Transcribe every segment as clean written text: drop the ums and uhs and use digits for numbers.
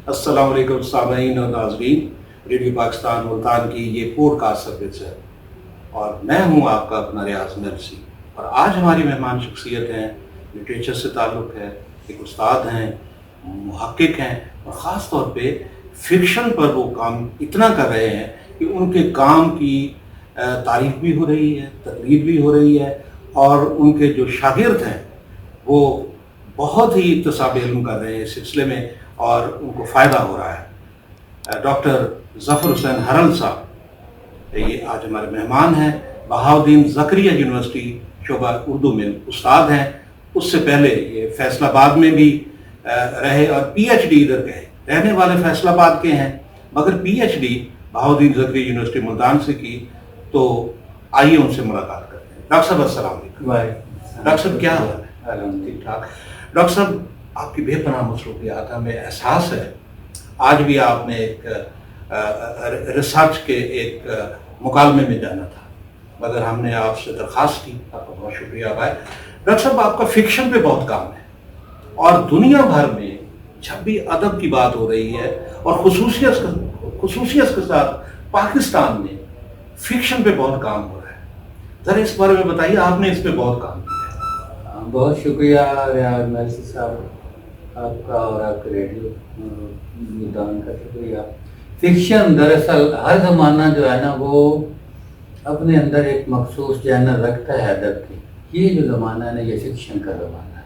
अस्सलाम वालेकुम सामीन और नाज़रीन, रेडियो पाकिस्तान मुल्तान की ये पॉडकास्ट सर्विस है और मैं हूँ आपका अपना रियाज नरसी। और आज हमारी मेहमान शख्सियत हैं, लिटरेचर से ताल्लुक़ है, एक उस्ताद हैं, मुहक्किक हैं और ख़ास तौर पे फिक्शन पर वो काम इतना कर रहे हैं कि उनके काम की तारीफ़ भी हो रही है, तकरीर भी हो रही है और उनके जो शागिर्द हैं वो बहुत ही इक्तसाब इल्म कर रहे हैं इस सिलसिले में और उनको फ़ायदा हो रहा है। डॉक्टर ज़फ़र हुसैन हरल साहब ये आज हमारे मेहमान हैं। बहाउद्दीन ज़करिया यूनिवर्सिटी शोबा उर्दू में उस्ताद हैं। उससे पहले ये फैसलाबाद में भी रहे और PhD इधर के हैं, रहने वाले फैसलाबाद के हैं मगर PhD बहाउद्दीन ज़करिया यूनिवर्सिटी मुल्तान से की। तो आइए उनसे मुलाकात करते हैं। डॉक्टर साहब अस्सलाम वालेकुम। डॉक्टर साहब क्या हाल है? ठीक ठाक। डॉक्टर साहब आपकी बेपनाह मसरूफियात हमें एहसास है, आज भी आपने एक रिसर्च के एक मुकालमे में जाना था मगर हमने आपसे दरख्वास्त की, आपका बहुत शुक्रिया भाई। डॉक्टर साहब आपका फिक्शन पे बहुत काम है और दुनिया भर में जब भी अदब की बात हो रही है और खुसूसियत के साथ पाकिस्तान में फिक्शन पे बहुत काम हो रहा है, ज़रा इस बारे में बताइए। आपने इस पे बहुत काम किया है। बहुत शुक्रिया रियाज नरसी साहब आपका और आपके रेडियो मुल्तान का शुक्रिया। फिक्शन दरअसल हर ज़माना जो है ना वो अपने अंदर एक मखसूस जहनर रखता है अदब की। ये जो ज़माना है ना ये फिक्शन का ज़माना है।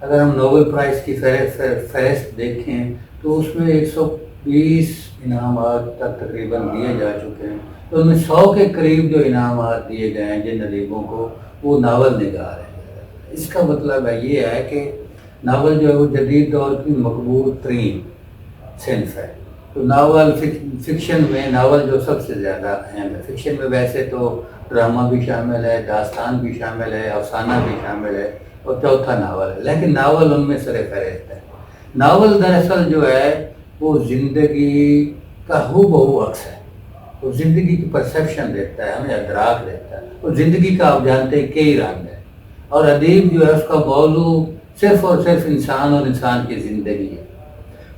अगर हम नोबेल प्राइज़ की फहरिस्त देखें तो उसमें 120 इनामात तक तकरीबन दिए जा चुके हैं। तो उनमें 100 के करीब जो इनामात दिए गए हैं जिन अदीबों को वो नावल निगार है। इसका मतलब है ये है कि नावल जो है वो जदीद दौर की मकबूल तरीन सिन्फ है। तो नावल फिक्शन में नावल जो सबसे ज़्यादा अहम है। फिक्शन में वैसे तो ड्रामा भी शामिल है, दास्तान भी शामिल है, अफसाना भी शामिल है और चौथा नावल है, लेकिन नावल उनमें सर फहरिस्त है। नावल दरअसल जो है वो ज़िंदगी का हूबहू अक्स है। वो ज़िंदगी की परसेप्शन देता है, हमें अदराक देता है और ज़िंदगी का आप जानते हैं कई रंग है और अदीब जो है उसका मौजू सिर्फ़ और सिर्फ इंसान और इंसान की ज़िंदगी है।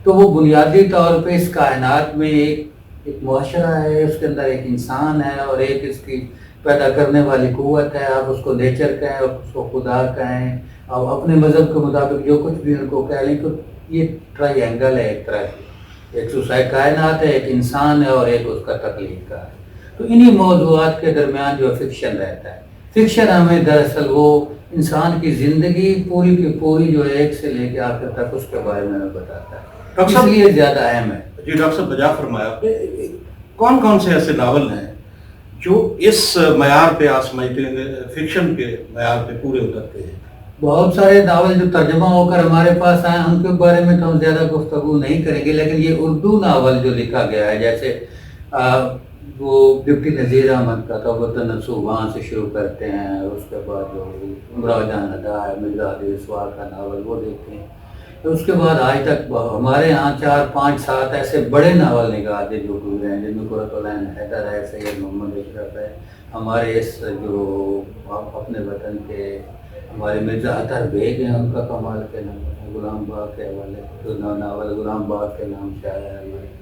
तो वो बुनियादी तौर पे इस कायनात में एक मुआशरा है, उसके अंदर एक इंसान है और एक इसकी पैदा करने वाली क़ुव्वत है। आप उसको नेचर कहें, उसको खुदा कहें, और अपने मज़हब के मुताबिक जो कुछ भी उनको कह लें। तो ये ट्रायंगल है एक तरह की, एक सुसाइड कायनात है, एक इंसान है और एक उसका तकलीफ का है। तो इन्हीं मौज़ूआत के दरमियान जो फिक्शन रहता है। फिक्शन हमें दरअसल वो इंसान की ज़िंदगी पूरी की पूरी जो है एक से लेकर आखिर तक उसके बारे में बताता है, इसलिए ज़्यादा अहम है। जी डॉक्टर साहब बजा फरमाया आपने, कौन कौन से ऐसे नावल हैं जो इस मयार पे आप समझते हैं, फिक्शन के मयार पे पूरे उतरते हैं? बहुत सारे नावल जो तर्जमा होकर हमारे पास आए उनके बारे में तो हम ज़्यादा गुफ्तगू नहीं करेंगे, लेकिन ये उर्दू नावल जो लिखा गया है जैसे वो डिप्टी नज़ीर अहमद का तौबतन नसूह वहाँ से शुरू करते हैं, उसके बाद जो उमराजान अदा है, मिर्ज़ा अली इसवार का नावल वो देखते हैं। तो उसके बाद आज तक हमारे यहाँ 4, 5, 7 ऐसे बड़े नावल निगाहे जो गुजरे हैं जिनमें कुरतुलैन हैदर है, सैयद मोहम्मद अशरफ है, हमारे इस जो अपने वतन के हमारे मिर्ज़ा अतर बेग हैं, उनका कमाल के नाम गुलाम बाग के हवाले जो नावल गुलाम बाग के नाम से आया है,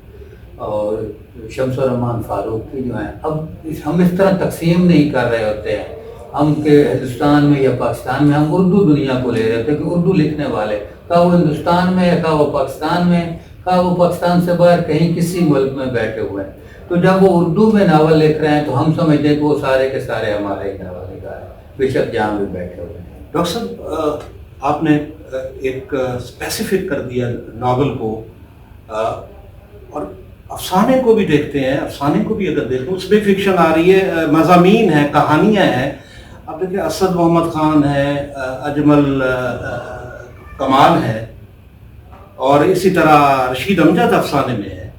और शम्सुर रहमान फारूक की जो है। अब हम इस तरह तकसीम नहीं कर रहे होते हैं हम कि हिंदुस्तान में या पाकिस्तान में, हम उर्दू दुनिया को ले रहे होते हैं कि उर्दू लिखने वाले का वो हिंदुस्तान में है, का वो पाकिस्तान में, का वो पाकिस्तान से बाहर कहीं किसी मुल्क में बैठे हुए हैं। तो जब वो उर्दू में नावल लिख रहे हैं तो हम समझते हैं कि वो सारे के सारे हमारे ही नावल निगार हैं, बेशक जहाँ भी बैठे हुए हैं। डॉक्टर साहब आपने एक स्पेसिफिक कर दिया नावल को और अफसाने को भी देखते हैं। अफसाने को भी अगर देखें उसमें फिक्शन आ रही है, मज़ामीन है, कहानियाँ हैं। अब देखिए असद मोहम्मद ख़ान है, अजमल कमाल है और इसी तरह रशीद अमजद अफसाने में है।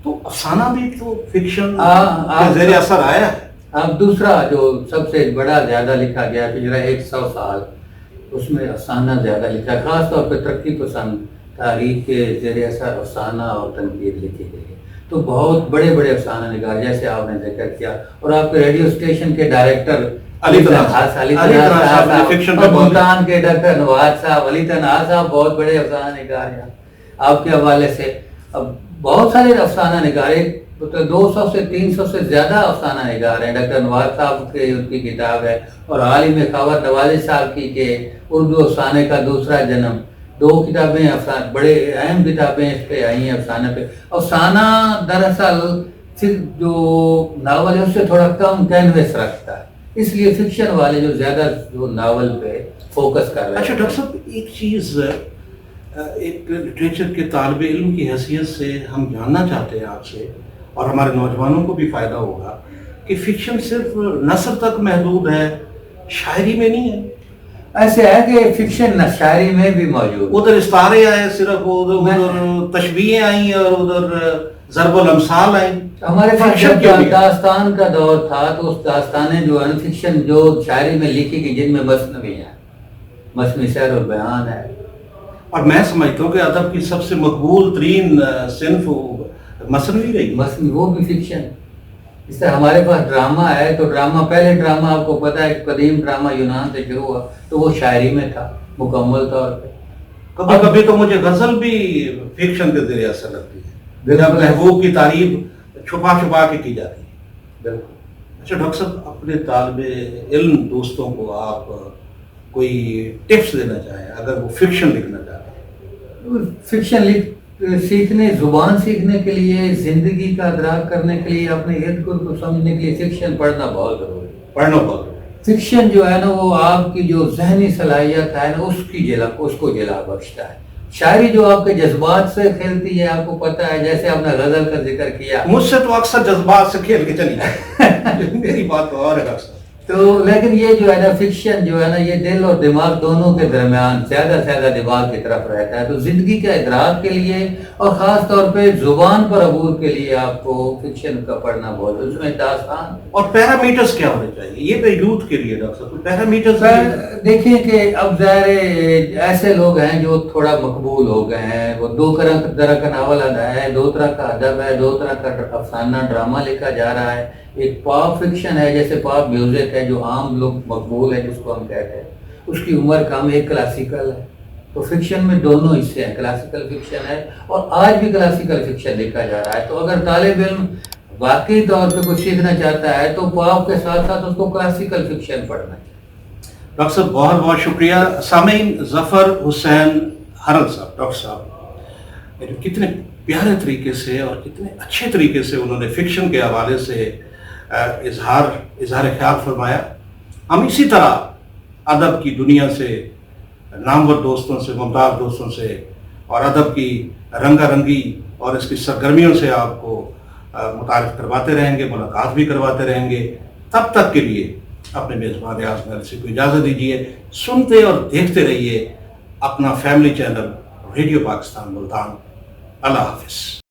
तो अफसाना भी तो फिक्शन के ज़ेरे असर आया है। अब दूसरा जो सबसे बड़ा ज़्यादा लिखा गया पिछले 100 साल उसमें अफसाना ज़्यादा लिखा, ख़ास तौर पर तरक्की पसंद तारीख के ज़रिए असर अफसाना और तनकीद लिखी गई है। तो बहुत बड़े बड़े अफसाना निगार जैसे आपने जिक्र किया और आपके रेडियो स्टेशन के डायरेक्टर अली तनहा साहब, मुल्तान के डॉक्टर नवाज साहब, अली तनहा साहब बहुत बड़े अफसाना निगार हैं। آپ کے حوالے سے اب بہت سارے افسانہ نگارے 200 سے 300 سے زیادہ افسانہ نگار ہیں. ڈاکٹر نواز صاحب کی ان کی کتاب ہے, اور عالم خبر نوازش صاحب کی کہ اردو افسانے کا دوسرا جنم, 2 کتابیں بڑے اہم کتابیں اس پہ آئی ہیں افسانہ پہ. افسانہ دراصل صرف جو ناول ہے اس سے تھوڑا کم کینوس رکھتا ہے, اس لیے فکشن والے جو زیادہ جو ناول پہ فوکس کر رہے ہیں. اچھا ڈاکٹر صاحب, ایک چیز ایک لٹریچر کے طالب علم کی حیثیت سے ہم جاننا چاہتے ہیں آپ سے, اور ہمارے نوجوانوں کو بھی فائدہ ہوگا, کہ فکشن صرف نثر تک محدود ہے, شاعری میں نہیں ہے. ایسے ہے کہ فکشن شاعری میں بھی موجود, ادھر استعارے آئے, صرف ادھر تشبیہیں آئیں اور ادھر ضرب الامثال آئیں. ہمارے پاس جب داستان کا دور تھا تو اس داستانیں جو ہے فکشن جو شاعری میں لکھی گئی جن میں مثنوی ہیں, مثنوی شعر و بیان ہے. اور میں سمجھتا ہوں کہ ادب کی سب سے مقبول ترین صنف مثنوی رہی. مثنوی وہ بھی فکشن. اس طرح ہمارے پاس ڈرامہ ہے, تو ڈرامہ پہلے ڈرامہ آپ کو پتہ ہے قدیم ڈرامہ یونان سے شروع ہوا تو وہ شاعری میں تھا مکمل طور پہ. کبھی کبھی تو مجھے غزل بھی فکشن کے ذریعے اثر لگتی ہے, جب محبوب کی تعریف چھپا چھپا کے کی جاتی ہے. بالکل. اچھا ڈاکٹر صاحب, اپنے طالب علم دوستوں کو آپ کوئی ٹپس دینا چاہیں اگر وہ فکشن لکھنا چاہتے ہیں؟ فکشن سیکھنے, زبان سیکھنے کے لیے, زندگی کا ادراک کرنے کے لیے, اپنے ارد گرد کو سمجھنے کے لیے فکشن پڑھنا بہت ضروری ہے. پڑھنا بہت. فکشن جو ہے نا وہ آپ کی جو ذہنی صلاحیت ہے نا اس کو جلا بخشتا ہے. شاعری جو آپ کے جذبات سے کھیلتی ہے, آپ کو پتہ ہے, جیسے آپ نے غزل کا ذکر کیا, مجھ سے تو اکثر جذبات سے کھیل کے چلی جائے. میری بات تو اور ہے ڈاکٹر صاحب. تو لیکن یہ جو ہے نا فکشن جو ہے نا یہ دل اور دماغ دونوں کے درمیان زیادہ سے زیادہ دماغ کی طرف رہتا ہے. تو زندگی کے ادراک کے لیے اور خاص طور پہ زبان پر عبور کے لیے آپ کو فکشن کا پڑھنا بہت, اس میں داستان. اور پیرامیٹرز کیا ہونے چاہیے یہ پہ یوتھ کے لیے ڈاکٹر صاحب؟ پیرامیٹرز دیکھیں کہ اب ظاہر ایسے لوگ ہیں جو تھوڑا مقبول ہو گئے ہیں, وہ 2 طرح کا ناول ہے, 2 طرح کا ادب ہے, 2 طرح کا افسانہ ڈرامہ لکھا جا رہا ہے. ایک پاپ فکشن ہے, جیسے پاپ میوزک ہے جو عام لوگ مقبول ہے جس کو ہم کہتے ہیں, اس کی عمر کم. ایک کلاسیکل ہے. تو فکشن میں دونوں حصے ہیں, کلاسیکل فکشن ہے اور آج بھی کلاسیکل فکشن لکھا جا رہا ہے. تو اگر طالب علم واقعی طور پہ کچھ سیکھنا چاہتا ہے تو پاپ کے ساتھ ساتھ اس کو کلاسیکل فکشن پڑھنا چاہیے. ڈاکٹر صاحب بہت بہت شکریہ. سامعین, ظفر حسین ہرل صاحب, ڈاکٹر صاحب کتنے پیارے طریقے سے اور کتنے اچھے طریقے سے انہوں نے فکشن کے حوالے سے اظہار خیال فرمایا. ہم اسی طرح ادب کی دنیا سے, نامور دوستوں سے, ممتاز دوستوں سے اور ادب کی رنگا رنگی اور اس کی سرگرمیوں سے آپ کو متعارف کرواتے رہیں گے, ملاقات بھی کرواتے رہیں گے. تب تک کے لیے اپنے میزبان ریاض مرسی کو اجازت دیجیے. سنتے اور دیکھتے رہیے اپنا family channel radio Pakistan Multan. اللہ حافظ.